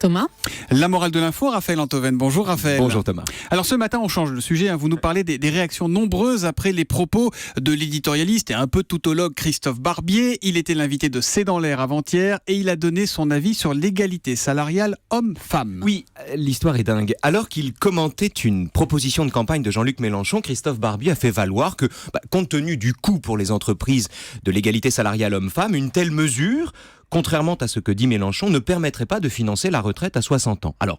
Thomas. La morale de l'info, Raphaël Antoven. Bonjour Raphaël. Bonjour Thomas. Alors ce matin, on change de sujet. Vous nous parlez des réactions nombreuses après les propos de l'éditorialiste et un peu tautologue Christophe Barbier. Il était l'invité de C'est dans l'air avant-hier et il a donné son avis sur l'égalité salariale homme-femme. Oui, l'histoire est dingue. Alors qu'il commentait une proposition de campagne de Jean-Luc Mélenchon, Christophe Barbier a fait valoir que, compte tenu du coût pour les entreprises de l'égalité salariale homme-femme, une telle mesure, contrairement à ce que dit Mélenchon, ne permettrait pas de financer la retraite à 60 ans. Alors,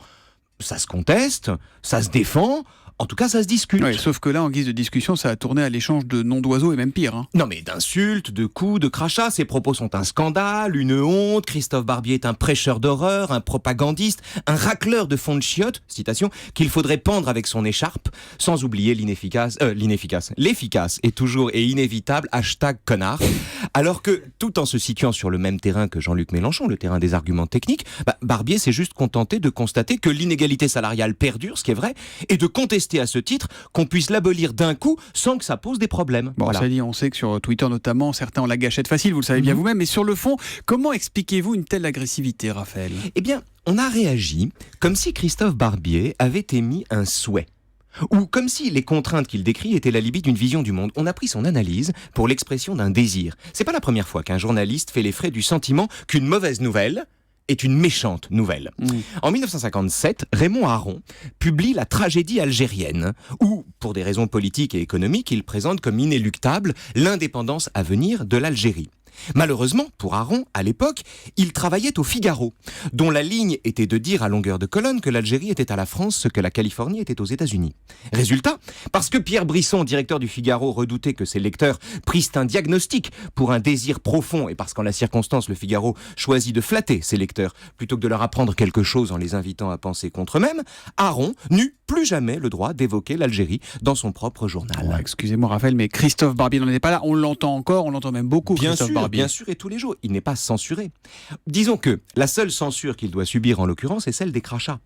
ça se conteste, ça se défend, en tout cas ça se discute. Oui, sauf que là, en guise de discussion, ça a tourné à l'échange de noms d'oiseaux et même pire. Non mais d'insultes, de coups, de crachats, ces propos sont un scandale, une honte. Christophe Barbier est un prêcheur d'horreur, un propagandiste, un racleur de fonds de chiottes, citation, qu'il faudrait pendre avec son écharpe, sans oublier l'efficace et toujours et inévitable #connard. Alors que, tout en se situant sur le même terrain que Jean-Luc Mélenchon, le terrain des arguments techniques, Barbier s'est juste contenté de constater que l'inégalité salariale perdure, ce qui est vrai, et de contester à ce titre qu'on puisse l'abolir d'un coup sans que ça pose des problèmes. Bon, Voilà. ça dit, on sait que sur Twitter notamment, certains ont la gâchette facile, vous le savez bien vous-même, mais sur le fond, comment expliquez-vous une telle agressivité, Raphaël ? Eh bien, on a réagi comme si Christophe Barbier avait émis un souhait. Ou comme si les contraintes qu'il décrit étaient la limite d'une vision du monde. On a pris son analyse pour l'expression d'un désir. C'est pas la première fois qu'un journaliste fait les frais du sentiment qu'une mauvaise nouvelle est une méchante nouvelle. En 1957, Raymond Aron publie La tragédie algérienne, où, pour des raisons politiques et économiques, il présente comme inéluctable l'indépendance à venir de l'Algérie. Malheureusement, pour Aron, à l'époque, il travaillait au Figaro, dont la ligne était de dire à longueur de colonne que l'Algérie était à la France ce que la Californie était aux États-Unis. Résultat, parce que Pierre Brisson, directeur du Figaro, redoutait que ses lecteurs prissent un diagnostic pour un désir profond, et parce qu'en la circonstance, le Figaro choisit de flatter ses lecteurs plutôt que de leur apprendre quelque chose en les invitant à penser contre eux-mêmes, Aron n'eut plus jamais le droit d'évoquer l'Algérie dans son propre journal. Ouais, excusez-moi Raphaël, mais Christophe Barbier n'en est pas là. On l'entend encore, on l'entend même beaucoup. Bien sûr, et tous les jours. Il n'est pas censuré. Disons que la seule censure qu'il doit subir en l'occurrence est celle des crachats.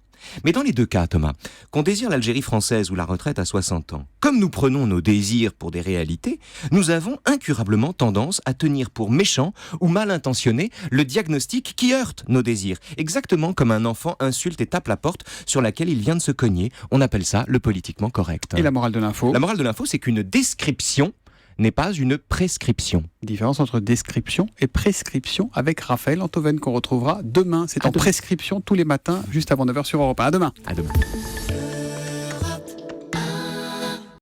Mais dans les deux cas, Thomas, qu'on désire l'Algérie française ou la retraite à 60 ans, comme nous prenons nos désirs pour des réalités, nous avons incurablement tendance à tenir pour méchant ou mal intentionné le diagnostic qui heurte nos désirs. Exactement comme un enfant insulte et tape la porte sur laquelle il vient de se cogner. On appelle ça le politiquement correct. Et la morale de l'info ? La morale de l'info, c'est qu'une description n'est pas une prescription. Différence entre description et prescription avec Raphaël Antoven qu'on retrouvera demain. C'est en prescription tous les matins, juste avant 9h sur Europe 1. À demain. À demain.